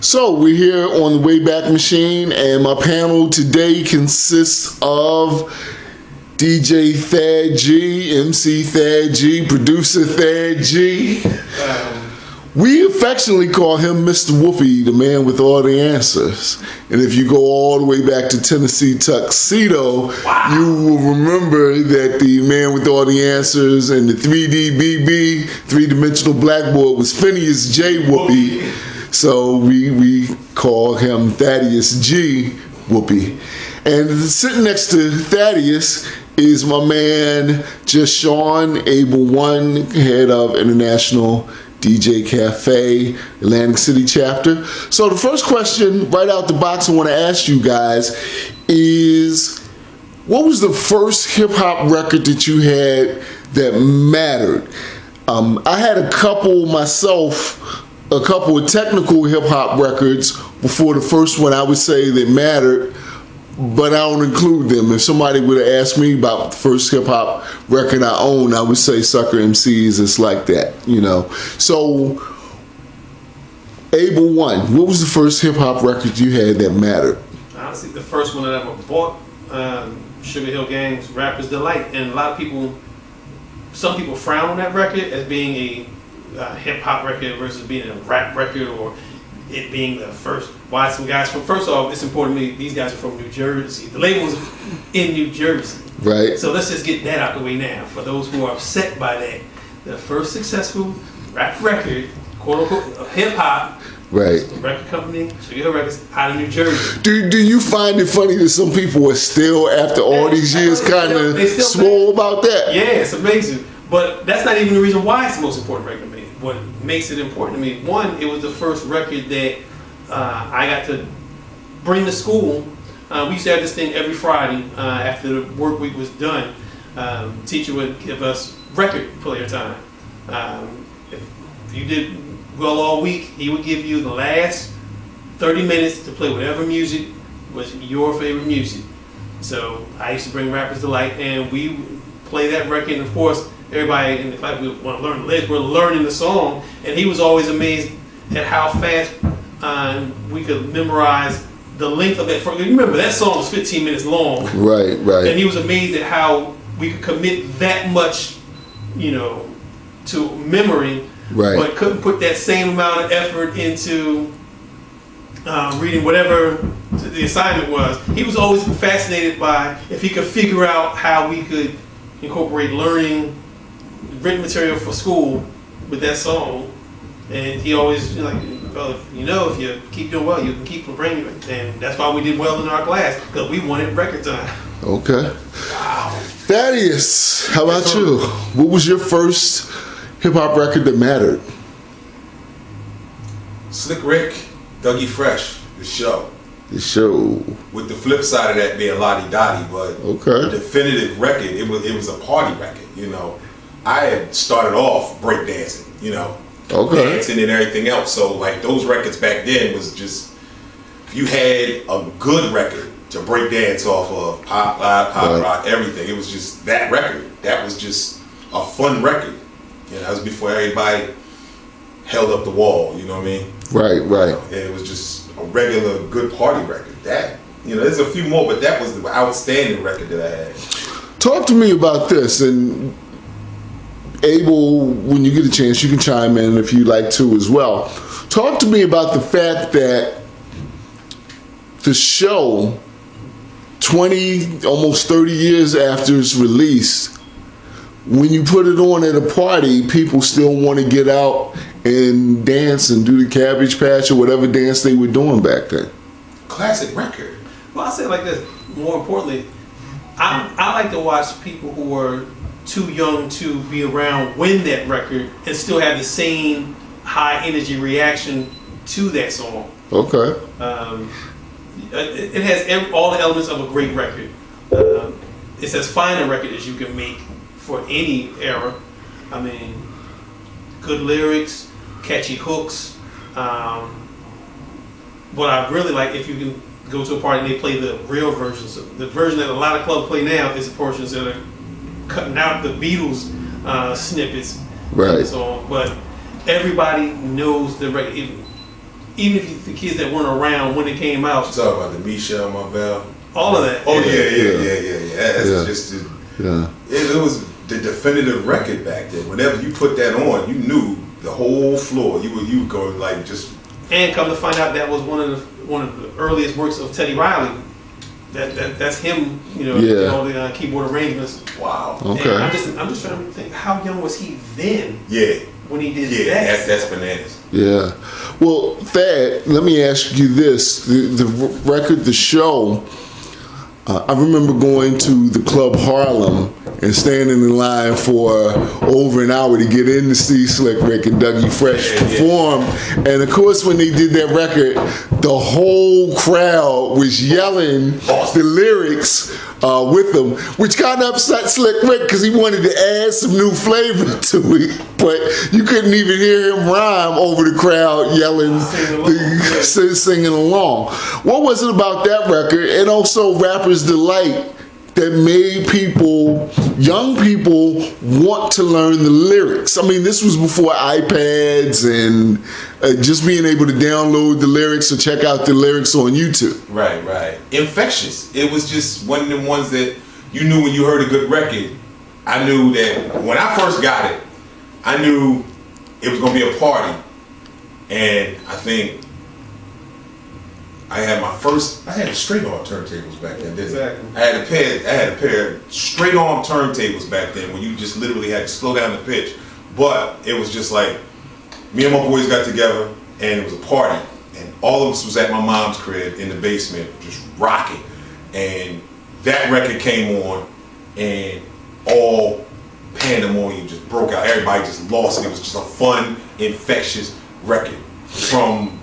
So we're here on the Wayback Machine, and my panel today consists of DJ Thad G, MC Thad G, producer Thad G. We affectionately call him Mr. Whoopi, the man with all the answers. And if you go all the way back to Tennessee Tuxedo, you will remember that the man with all the answers and the 3D BB, three-dimensional blackboard, was Phineas J. Whoopi. So we call him Thaddeus G. Whoopi. And sitting next to Thaddeus is my man, Jashawn Abel One, head of International DJ Cafe, Atlantic City chapter. So the first question right out the box I want to ask you guys is, what was the first hip-hop record that you had that mattered? I had a couple myself, a couple of technical hip-hop records before the first one I would say that mattered, but I don't include them. If somebody would have asked me about the first hip-hop record I owned, I would say Sucker MCs. It's like that, you know. So, Abel One, what was the first hip-hop record you had that mattered? Honestly, the first one that I ever bought, Sugar Hill Gang's Rapper's Delight. And a lot of people, some people frown on that record as being a hip-hop record versus being a rap record, or it being the first. Why some guys from, first off, it's important to me, these guys are from New Jersey. The label's in New Jersey. Right. So let's just get that out the way now. For those who are upset by that, the first successful rap record, quote unquote, of hip hop, right, record company, Sugar Hill Records, out of New Jersey. Do you find it funny that some people are still, after all these years, kind of swole about that? Yeah, it's amazing. But that's not even the reason why it's the most important record to me. What makes it important to me, one, it was the first record that I got to bring to school. We used to have this thing every Friday after the work week was done. Teacher would give us record player time. If you did well all week, he would give you the last 30 minutes to play whatever music was your favorite music. So I used to bring Rapper's Delight, and we would play that record. And of course, everybody in the class, we want to learn the lyrics. We're learning the song, and he was always amazed at how fast we could memorize the length of that. Remember, that song was 15 minutes long. Right. And he was amazed at how we could commit that much, you know, to memory, right, but couldn't put that same amount of effort into reading whatever the assignment was. He was always fascinated by if he could figure out how we could incorporate learning written material for school with that song. And he always, you know, like, well, you know, if you keep doing well, you can keep bringing it. And that's why we did well in our class, because we wanted record time. Okay. Wow. Thaddeus, how about you? What was your first hip-hop record that mattered? Slick Rick, Dougie Fresh, The Show. The Show. With the flip side of that being Lottie Dottie, but okay, definitive record. It was a party record, you know. I had started off breakdancing, you know. Okay. Dancing and everything else. So like those records back then was just, you had a good record to break dance off of, pop, live, pop, rock, everything. It was just that record. That was just a fun record. You know, that was before everybody held up the wall, you know what I mean? Right. You know, and it was just a regular good party record. That, you know, there's a few more, but that was the outstanding record that I had. Talk to me about this, and Abel, when you get a chance, you can chime in if you like to as well. Talk to me about the fact that The Show, 20, almost 30 years after its release, when you put it on at a party, people still want to get out and dance and do the Cabbage Patch or whatever dance they were doing back then. Classic record. Well, I'll say it like this. More importantly, I like to watch people who are too young to be around when that record and still have the same high energy reaction to that song. Okay. It has all the elements of a great record. It's as fine a record as you can make for any era. I mean, good lyrics, catchy hooks. What I really like, if you can go to a party and they play the real versions, the version that a lot of clubs play now is the portions that are cutting out the Beatles snippets. Right. And so on. But everybody knows the record. even if the kids that weren't around when it came out. You talk about the Michelle Marvell. All of that. Oh yeah. That's just it was the definitive record back then. Whenever you put that on, you knew the whole floor. You were going like just. And come to find out, that was one of the earliest works of Teddy Riley. That's him. All the keyboard arrangements. Wow. Okay. And I'm just trying to think, how young was he then? Yeah. When he did that. That's bananas. Yeah. Well, Thad, let me ask you this: the record, the show. I remember going to the Club Harlem and standing in line for over an hour to get in to see Slick Rick and Dougie Fresh perform. And of course, when they did that record, the whole crowd was yelling the lyrics with them, which kind of upset Slick Rick because he wanted to add some new flavor to it. But you couldn't even hear him rhyme over the crowd yelling, singing along. What was it about that record, and also Rapper's Delight, that made young people want to learn the lyrics? I mean, this was before iPads and just being able to download the lyrics or check out the lyrics on YouTube. Right. Infectious. It was just one of them ones that you knew when you heard a good record. I knew that when I first got it, I knew it was going to be a party. And I think I had straight arm turntables back then, didn't I? I had a pair of straight arm turntables back then when you just literally had to slow down the pitch. But it was just like, me and my boys got together and it was a party. And all of us was at my mom's crib in the basement just rocking. And that record came on and all pandemonium just broke out. Everybody just lost it. It was just a fun, infectious record from.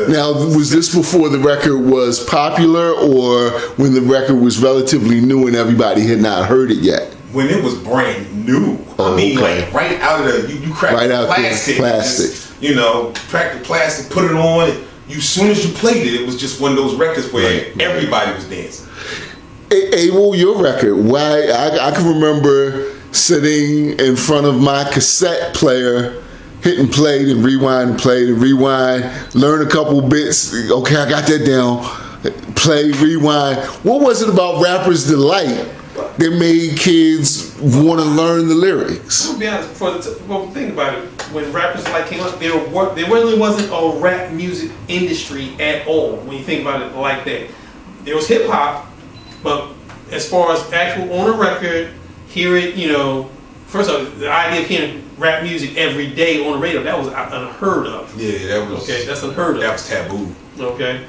Now, was this before the record was popular, or when the record was relatively new and everybody had not heard it yet? When it was brand new. Like right out of the, you crack the plastic. Just, crack the plastic, put it on. As soon as you played it, it was just one of those records where everybody was dancing. Abel, your record. Why? I can remember sitting in front of my cassette player, hitting play and rewind, learn a couple bits. Okay, I got that down. Play, rewind. What was it about Rapper's Delight that made kids want to learn the lyrics? I'm gonna be honest. Think about it. When Rapper's Delight came out, there really wasn't a rap music industry at all. When you think about it like that, there was hip hop, but as far as actual on a record, hear it. First off, the idea of hearing rap music every day on the radio, that was unheard of. Yeah, that was. Okay, that's unheard of. That was taboo. Okay.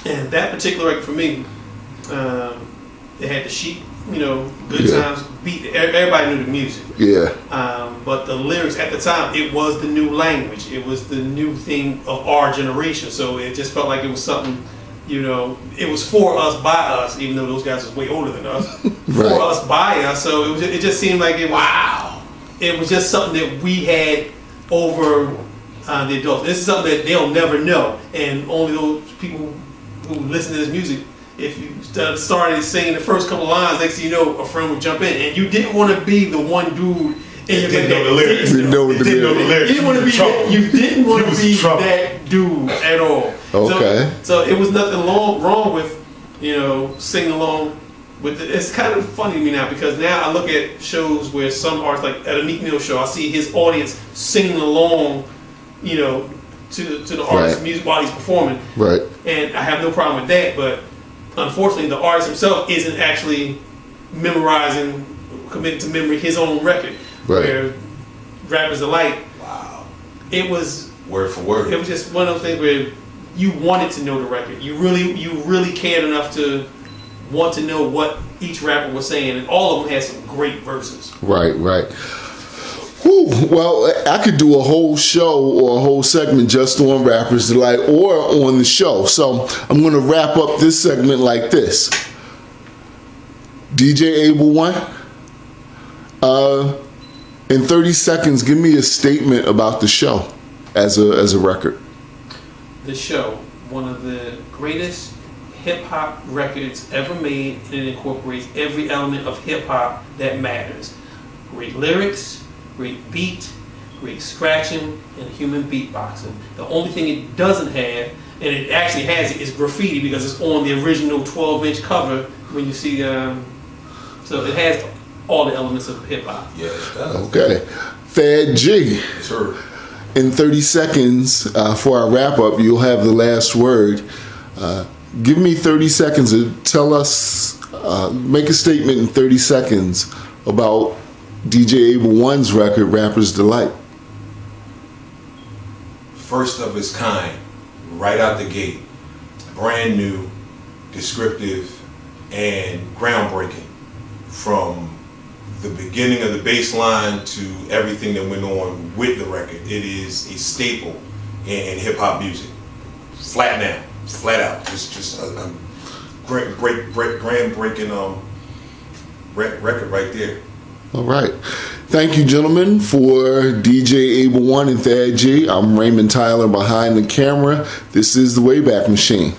And that particular record for me, it had the Sheep, Good Times, beat. Everybody knew the music. Yeah. But the lyrics at the time, it was the new language. It was the new thing of our generation. So it just felt like it was something, it was for us, by us, even though those guys was way older than us. Right. For us, by us. So it just seemed like it was. Wow. It was just something that we had over the adults. This is something that they'll never know, and only those people who listen to this music. If you started singing the first couple of lines, next thing you know, a friend would jump in, and you didn't want to be the one dude. You didn't know the lyrics. You didn't want to be that. You didn't want to be that dude at all. Okay. So it was nothing wrong with singing along. It's kind of funny to me now, because now I look at shows where some artists, like at a Meek Mill show, I see his audience singing along, to the artist's music while he's performing. Right. And I have no problem with that, but unfortunately, the artist himself isn't actually committing to memory his own record. Right. Where Rapper's Delight, wow, it was word for word. It was just one of those things where you wanted to know the record. You really cared enough to want to know what each rapper was saying, and all of them had some great verses. Right. Whew. Well, I could do a whole show or a whole segment just on Rapper's Delight or on the show. So I'm going to wrap up this segment like this. DJ Abel 1, in 30 seconds, give me a statement about the show as a record. The show, one of the greatest hip-hop records ever made, and it incorporates every element of hip-hop that matters. Great lyrics, great beat, great scratching, and human beatboxing. The only thing it doesn't have, and it actually has it, is graffiti because it's on the original 12-inch cover when you see, so it has all the elements of hip hop. Yeah, it does. Okay. Thad G. Sure. In 30 seconds, for our wrap up, you'll have the last word. Give me 30 seconds to tell us, make a statement in 30 seconds about DJ Able One's record, Rapper's Delight. First of its kind, right out the gate. Brand new, descriptive, and groundbreaking. From the beginning of the bass line to everything that went on with the record. It is a staple in hip-hop music. Flat out. Just a groundbreaking record right there. All right. Thank you, gentlemen, for DJ Able One and Thad G. I'm Raymond Tyler behind the camera. This is the Wayback Machine.